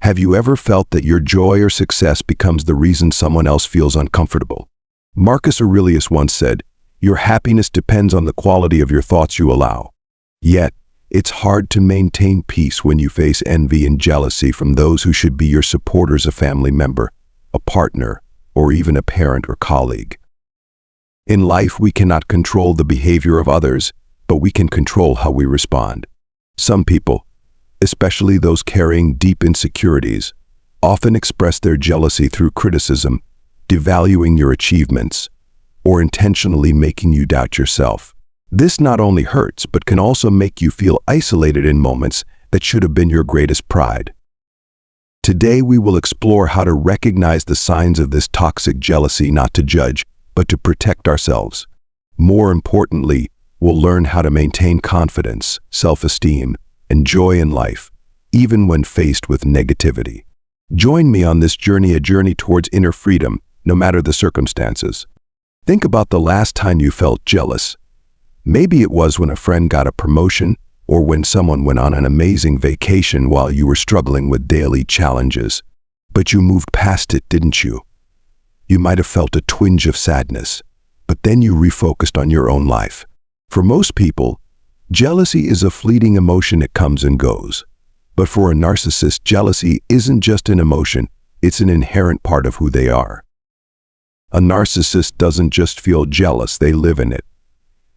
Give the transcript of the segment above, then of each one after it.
Have you ever felt that your joy or success becomes the reason someone else feels uncomfortable? Marcus Aurelius once said, "Your happiness depends on the quality of your thoughts you allow." Yet, it's hard to maintain peace when you face envy and jealousy from those who should be your supporters, a family member, a partner, or even a parent or colleague. In life, we cannot control the behavior of others, but we can control how we respond. Some people, especially those carrying deep insecurities, often express their jealousy through criticism, devaluing your achievements, or intentionally making you doubt yourself. This not only hurts, but can also make you feel isolated in moments that should have been your greatest pride. Today, we will explore how to recognize the signs of this toxic jealousy, not to judge, but to protect ourselves. More importantly, we'll learn how to maintain confidence, self-esteem, and joy in life, even when faced with negativity. Join me on this journey, a journey towards inner freedom, no matter the circumstances. Think about the last time you felt jealous. Maybe it was when a friend got a promotion, or when someone went on an amazing vacation while you were struggling with daily challenges. But you moved past it, didn't you? You might have felt a twinge of sadness, but then you refocused on your own life. For most people, jealousy is a fleeting emotion. It comes and goes. But for a narcissist, jealousy isn't just an emotion, it's an inherent part of who they are. A narcissist doesn't just feel jealous, they live in it.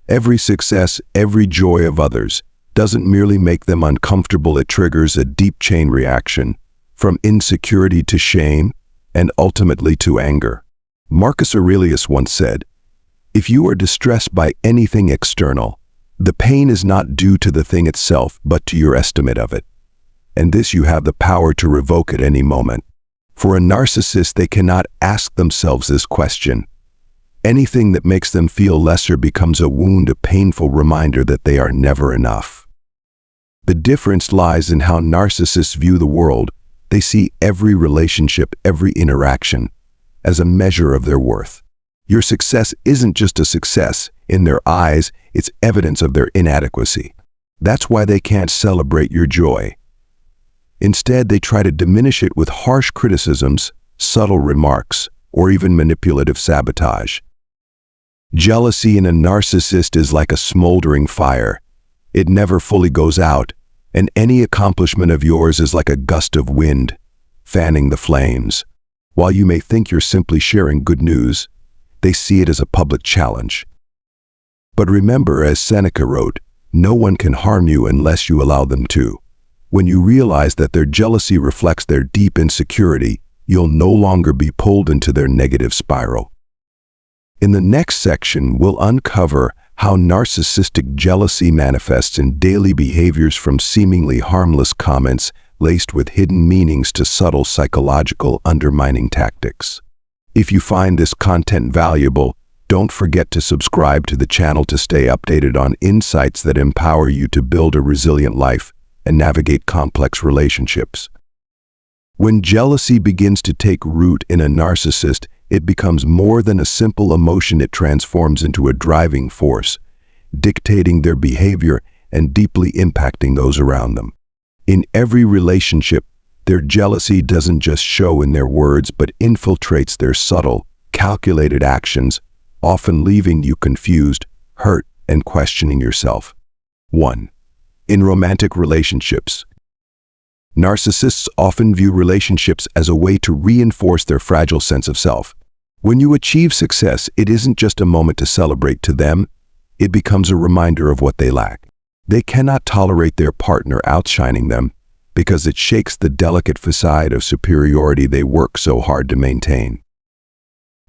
Every success, every joy of others doesn't merely make them uncomfortable, it triggers a deep chain reaction, from insecurity to shame, and ultimately to anger. Marcus Aurelius once said, "If you are distressed by anything external, the pain is not due to the thing itself, but to your estimate of it. And this you have the power to revoke at any moment." For a narcissist, they cannot ask themselves this question. Anything that makes them feel lesser becomes a wound, a painful reminder that they are never enough. The difference lies in how narcissists view the world. They see every relationship, every interaction, as a measure of their worth. Your success isn't just a success. In their eyes, it's evidence of their inadequacy. That's why they can't celebrate your joy. Instead, they try to diminish it with harsh criticisms, subtle remarks, or even manipulative sabotage. Jealousy in a narcissist is like a smoldering fire. It never fully goes out, and any accomplishment of yours is like a gust of wind, fanning the flames. While you may think you're simply sharing good news, they see it as a public challenge. But remember, as Seneca wrote, no one can harm you unless you allow them to. When you realize that their jealousy reflects their deep insecurity, you'll no longer be pulled into their negative spiral. In the next section, we'll uncover how narcissistic jealousy manifests in daily behaviors, from seemingly harmless comments laced with hidden meanings to subtle psychological undermining tactics. If you find this content valuable, don't forget to subscribe to the channel to stay updated on insights that empower you to build a resilient life and navigate complex relationships. When jealousy begins to take root in a narcissist, it becomes more than a simple emotion. It transforms into a driving force, dictating their behavior and deeply impacting those around them. In every relationship, their jealousy doesn't just show in their words, but infiltrates their subtle, calculated actions, often leaving you confused, hurt, and questioning yourself. 1. In romantic relationships. Narcissists often view relationships as a way to reinforce their fragile sense of self. When you achieve success, it isn't just a moment to celebrate. To them, it becomes a reminder of what they lack. They cannot tolerate their partner outshining them because it shakes the delicate facade of superiority they work so hard to maintain.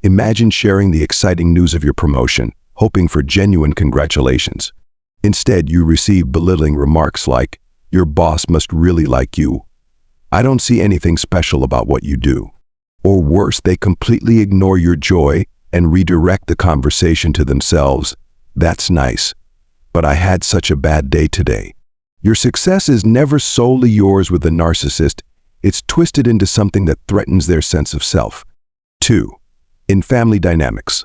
Imagine sharing the exciting news of your promotion, hoping for genuine congratulations. Instead, you receive belittling remarks like, "Your boss must really like you. I don't see anything special about what you do." Or worse, they completely ignore your joy and redirect the conversation to themselves. "That's nice, but I had such a bad day today." Your success is never solely yours with a narcissist. It's twisted into something that threatens their sense of self. 2. In family dynamics.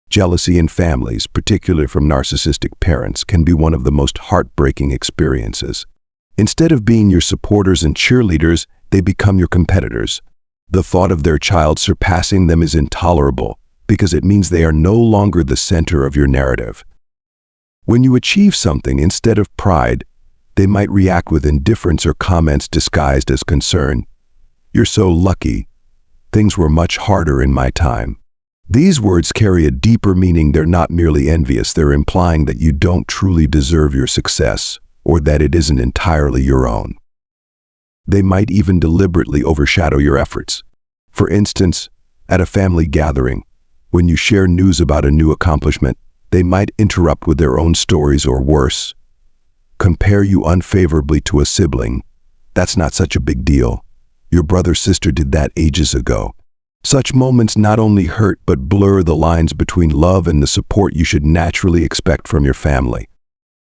Jealousy in families, particularly from narcissistic parents, can be one of the most heartbreaking experiences. Instead of being your supporters and cheerleaders, they become your competitors. The thought of their child surpassing them is intolerable because it means they are no longer the center of your narrative. When you achieve something instead of pride, they might react with indifference or comments disguised as concern. "You're so lucky. Things were much harder in my time." These words carry a deeper meaning. They're not merely envious, they're implying that you don't truly deserve your success or that it isn't entirely your own. They might even deliberately overshadow your efforts. For instance, at a family gathering, when you share news about a new accomplishment, they might interrupt with their own stories or worse, compare you unfavorably to a sibling. "That's not such a big deal. Your brother/sister did that ages ago." Such moments not only hurt but blur the lines between love and the support you should naturally expect from your family.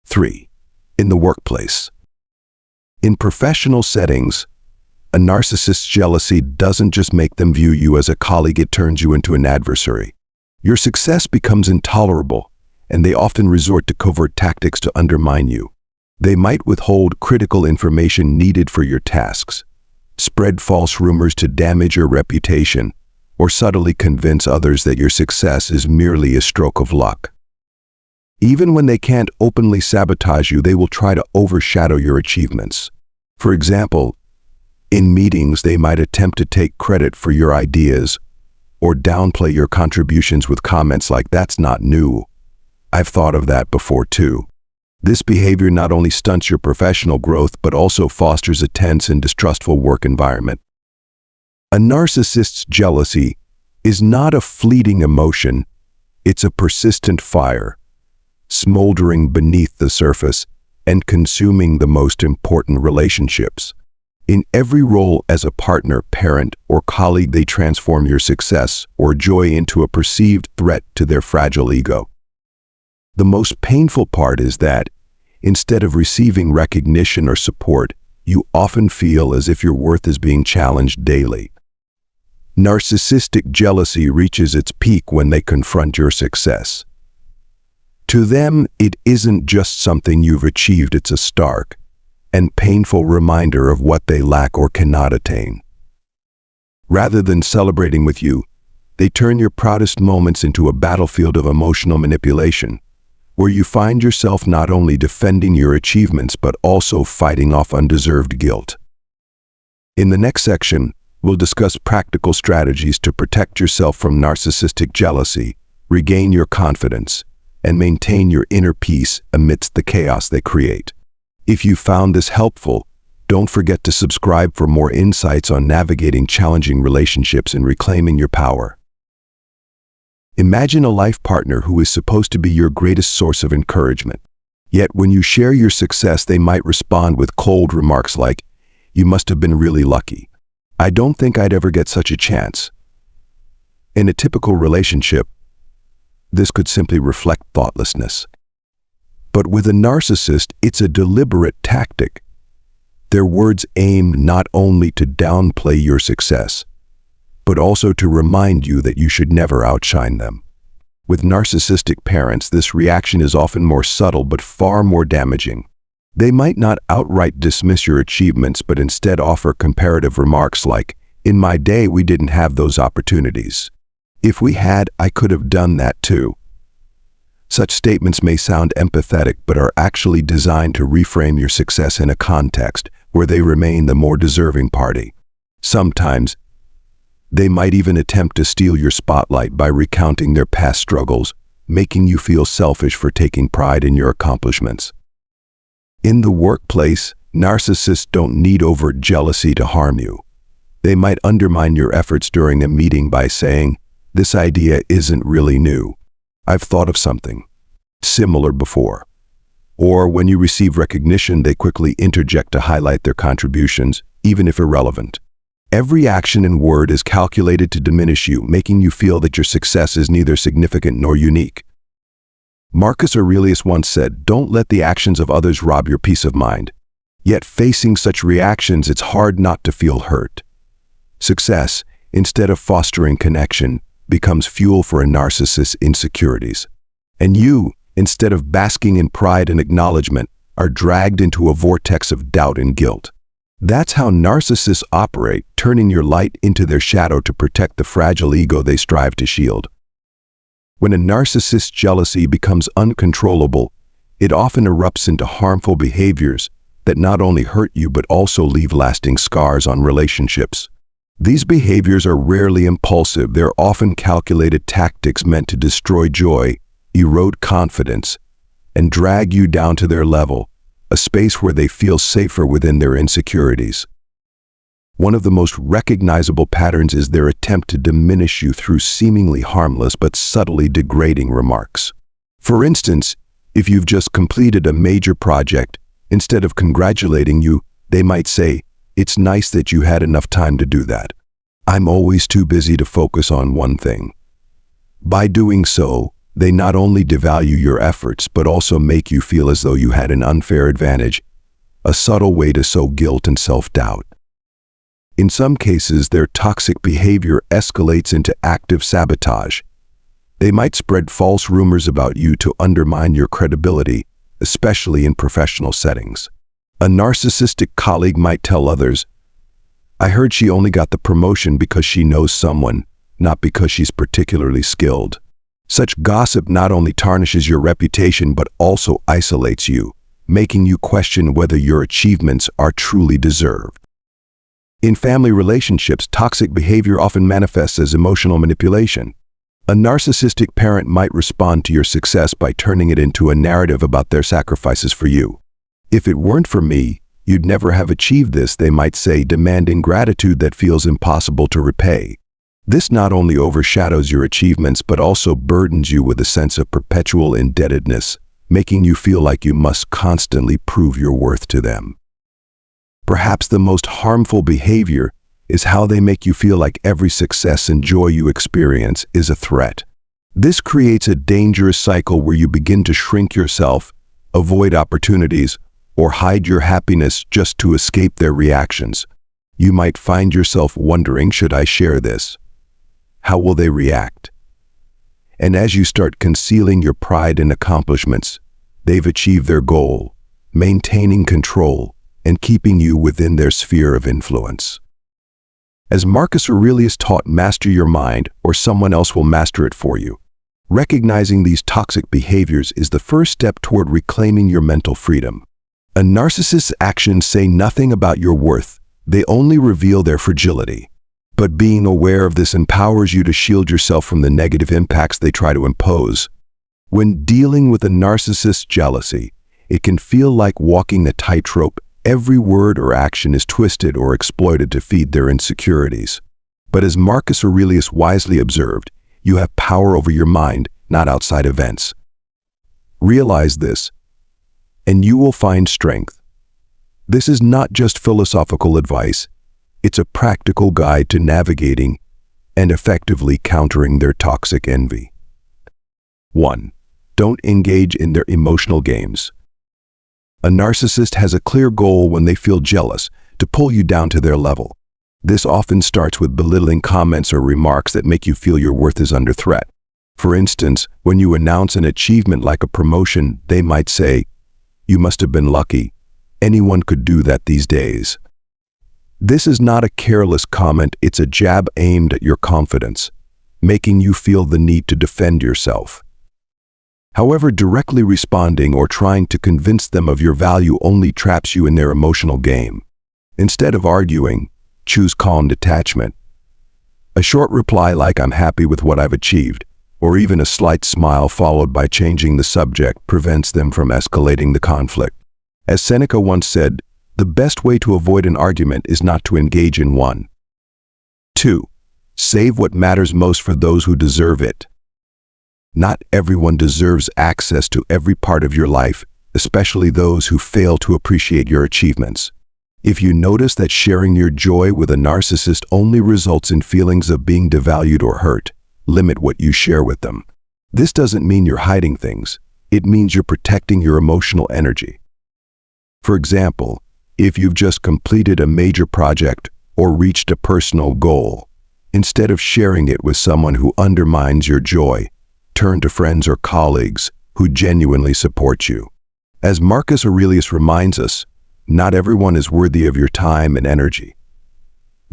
3. In the workplace. In professional settings, a narcissist's jealousy doesn't just make them view you as a colleague, it turns you into an adversary. Your success becomes intolerable, and they often resort to covert tactics to undermine you. They might withhold critical information needed for your tasks, spread false rumors to damage your reputation, or subtly convince others that your success is merely a stroke of luck. Even when they can't openly sabotage you, they will try to overshadow your achievements. For example, in meetings, they might attempt to take credit for your ideas or downplay your contributions with comments like, "That's not new. I've thought of that before too." This behavior not only stunts your professional growth but also fosters a tense and distrustful work environment. A narcissist's jealousy is not a fleeting emotion, it's a persistent fire, smoldering beneath the surface and consuming the most important relationships. In every role as a partner, parent, or colleague, they transform your success or joy into a perceived threat to their fragile ego. The most painful part is that, instead of receiving recognition or support, you often feel as if your worth is being challenged daily. Narcissistic jealousy reaches its peak when they confront your success. To them, it isn't just something you've achieved, it's a stark and painful reminder of what they lack or cannot attain. Rather than celebrating with you, they turn your proudest moments into a battlefield of emotional manipulation, where you find yourself not only defending your achievements but also fighting off undeserved guilt. In the next section, we'll discuss practical strategies to protect yourself from narcissistic jealousy, regain your confidence, and maintain your inner peace amidst the chaos they create. If you found this helpful, don't forget to subscribe for more insights on navigating challenging relationships and reclaiming your power. Imagine a life partner who is supposed to be your greatest source of encouragement. Yet when you share your success, they might respond with cold remarks like, "You must have been really lucky. I don't think I'd ever get such a chance." In a typical relationship, this could simply reflect thoughtlessness. But with a narcissist, it's a deliberate tactic. Their words aim not only to downplay your success, but also to remind you that you should never outshine them. With narcissistic parents, this reaction is often more subtle but far more damaging. They might not outright dismiss your achievements, but instead offer comparative remarks like, "In my day, we didn't have those opportunities. If we had, I could have done that too." Such statements may sound empathetic, but are actually designed to reframe your success in a context where they remain the more deserving party. Sometimes, they might even attempt to steal your spotlight by recounting their past struggles, making you feel selfish for taking pride in your accomplishments. In the workplace, narcissists don't need overt jealousy to harm you. They might undermine your efforts during a meeting by saying, "This idea isn't really new. I've thought of something similar before." Or when you receive recognition, they quickly interject to highlight their contributions, even if irrelevant. Every action and word is calculated to diminish you, making you feel that your success is neither significant nor unique. Marcus Aurelius once said, "Don't let the actions of others rob your peace of mind." Yet facing such reactions, it's hard not to feel hurt. Success, instead of fostering connection, becomes fuel for a narcissist's insecurities. And you, instead of basking in pride and acknowledgement, are dragged into a vortex of doubt and guilt. That's how narcissists operate, turning your light into their shadow to protect the fragile ego they strive to shield. When a narcissist's jealousy becomes uncontrollable, it often erupts into harmful behaviors that not only hurt you but also leave lasting scars on relationships. These behaviors are rarely impulsive. They're often calculated tactics meant to destroy joy, erode confidence, and drag you down to their level, a space where they feel safer within their insecurities. One of the most recognizable patterns is their attempt to diminish you through seemingly harmless but subtly degrading remarks. For instance, if you've just completed a major project, instead of congratulating you, they might say, "It's nice that you had enough time to do that. I'm always too busy to focus on one thing." By doing so, they not only devalue your efforts but also make you feel as though you had an unfair advantage, a subtle way to sow guilt and self-doubt. In some cases, their toxic behavior escalates into active sabotage. They might spread false rumors about you to undermine your credibility, especially in professional settings. A narcissistic colleague might tell others, "I heard she only got the promotion because she knows someone, not because she's particularly skilled." Such gossip not only tarnishes your reputation but also isolates you, making you question whether your achievements are truly deserved. In family relationships, toxic behavior often manifests as emotional manipulation. A narcissistic parent might respond to your success by turning it into a narrative about their sacrifices for you. "If it weren't for me, you'd never have achieved this," they might say, demanding gratitude that feels impossible to repay. This not only overshadows your achievements but also burdens you with a sense of perpetual indebtedness, making you feel like you must constantly prove your worth to them. Perhaps the most harmful behavior is how they make you feel like every success and joy you experience is a threat. This creates a dangerous cycle where you begin to shrink yourself, avoid opportunities, or hide your happiness just to escape their reactions. You might find yourself wondering, should I share this? How will they react? And as you start concealing your pride and accomplishments, they've achieved their goal, maintaining control and keeping you within their sphere of influence. As Marcus Aurelius taught, master your mind or someone else will master it for you. Recognizing these toxic behaviors is the first step toward reclaiming your mental freedom. A narcissist's actions say nothing about your worth, they only reveal their fragility. But being aware of this empowers you to shield yourself from the negative impacts they try to impose. When dealing with a narcissist's jealousy, it can feel like walking a tightrope. Every word or action is twisted or exploited to feed their insecurities. But as Marcus Aurelius wisely observed, you have power over your mind, not outside events. Realize this, and you will find strength. This is not just philosophical advice, it's a practical guide to navigating and effectively countering their toxic envy. 1. Don't engage in their emotional games. A narcissist has a clear goal when they feel jealous, to pull you down to their level. This often starts with belittling comments or remarks that make you feel your worth is under threat. For instance, when you announce an achievement like a promotion, they might say, "You must have been lucky. Anyone could do that these days." This is not a careless comment, it's a jab aimed at your confidence, making you feel the need to defend yourself. However, directly responding or trying to convince them of your value only traps you in their emotional game. Instead of arguing, choose calm detachment. A short reply like "I'm happy with what I've achieved," or even a slight smile followed by changing the subject prevents them from escalating the conflict. As Seneca once said, the best way to avoid an argument is not to engage in one. 2. Save what matters most for those who deserve it. Not everyone deserves access to every part of your life, especially those who fail to appreciate your achievements. If you notice that sharing your joy with a narcissist only results in feelings of being devalued or hurt, limit what you share with them. This doesn't mean you're hiding things. It means you're protecting your emotional energy. For example, if you've just completed a major project or reached a personal goal, instead of sharing it with someone who undermines your joy, turn to friends or colleagues who genuinely support you. As Marcus Aurelius reminds us, not everyone is worthy of your time and energy.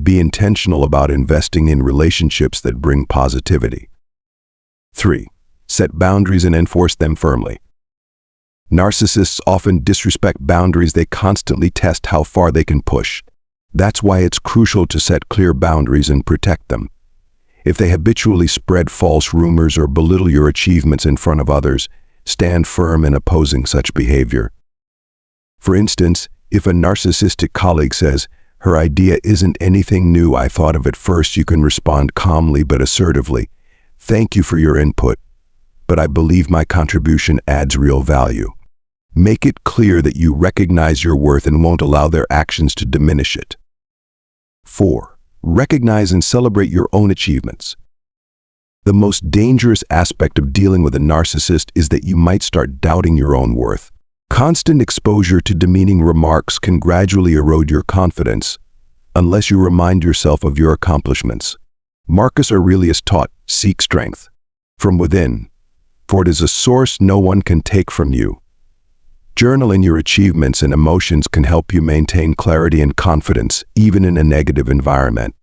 Be intentional about investing in relationships that bring positivity. 3. Set boundaries and enforce them firmly. Narcissists often disrespect boundaries. They constantly test how far they can push. That's why it's crucial to set clear boundaries and protect them. If they habitually spread false rumors or belittle your achievements in front of others, stand firm in opposing such behavior. For instance, if a narcissistic colleague says, "Her idea isn't anything new, I thought of it first," you can respond calmly but assertively, "Thank you for your input, but I believe my contribution adds real value." Make it clear that you recognize your worth and won't allow their actions to diminish it. 4. Recognize and celebrate your own achievements. The most dangerous aspect of dealing with a narcissist is that you might start doubting your own worth. Constant exposure to demeaning remarks can gradually erode your confidence unless you remind yourself of your accomplishments. Marcus Aurelius taught, "Seek strength from within, for it is a source no one can take from you." Journaling your achievements and emotions can help you maintain clarity and confidence even in a negative environment.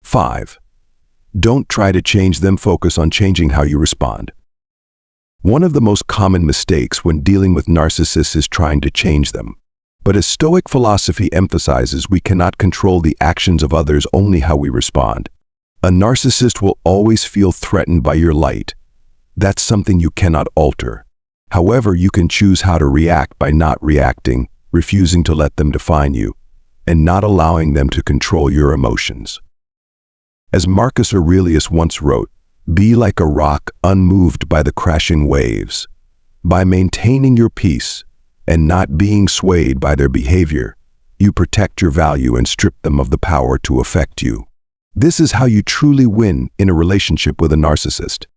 5. Don't try to change them. Focus on changing how you respond. One of the most common mistakes when dealing with narcissists is trying to change them. But as Stoic philosophy emphasizes, we cannot control the actions of others, only how we respond. A narcissist will always feel threatened by your light. That's something you cannot alter. However, you can choose how to react by not reacting, refusing to let them define you, and not allowing them to control your emotions. As Marcus Aurelius once wrote, "Be like a rock unmoved by the crashing waves." By maintaining your peace and not being swayed by their behavior, you protect your value and strip them of the power to affect you. This is how you truly win in a relationship with a narcissist.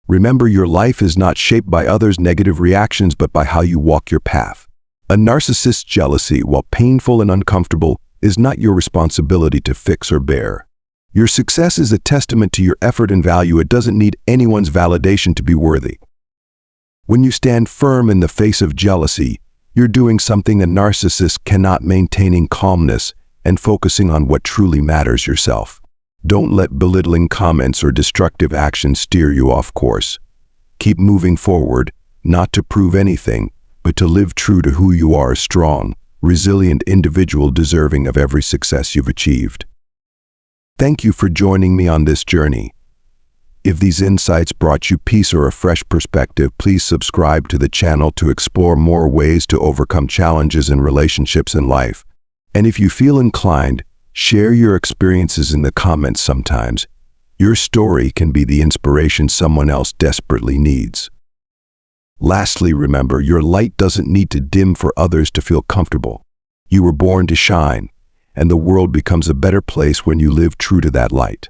Remember, your life is not shaped by others' negative reactions, but by how you walk your path. A narcissist's jealousy, while painful and uncomfortable, is not your responsibility to fix or bear. Your success is a testament to your effort and value. It doesn't need anyone's validation to be worthy. When you stand firm in the face of jealousy, you're doing something a narcissist cannot, maintaining calmness and focusing on what truly matters, yourself. Don't let belittling comments or destructive actions steer you off course. Keep moving forward, not to prove anything, but to live true to who you are, a strong, resilient individual deserving of every success you've achieved. Thank you for joining me on this journey. If these insights brought you peace or a fresh perspective, please subscribe to the channel to explore more ways to overcome challenges in relationships and life. And if you feel inclined, share your experiences in the comments. Sometimes your story can be the inspiration someone else desperately needs. Lastly, remember, your light doesn't need to dim for others to feel comfortable. You were born to shine, and the world becomes a better place when you live true to that light.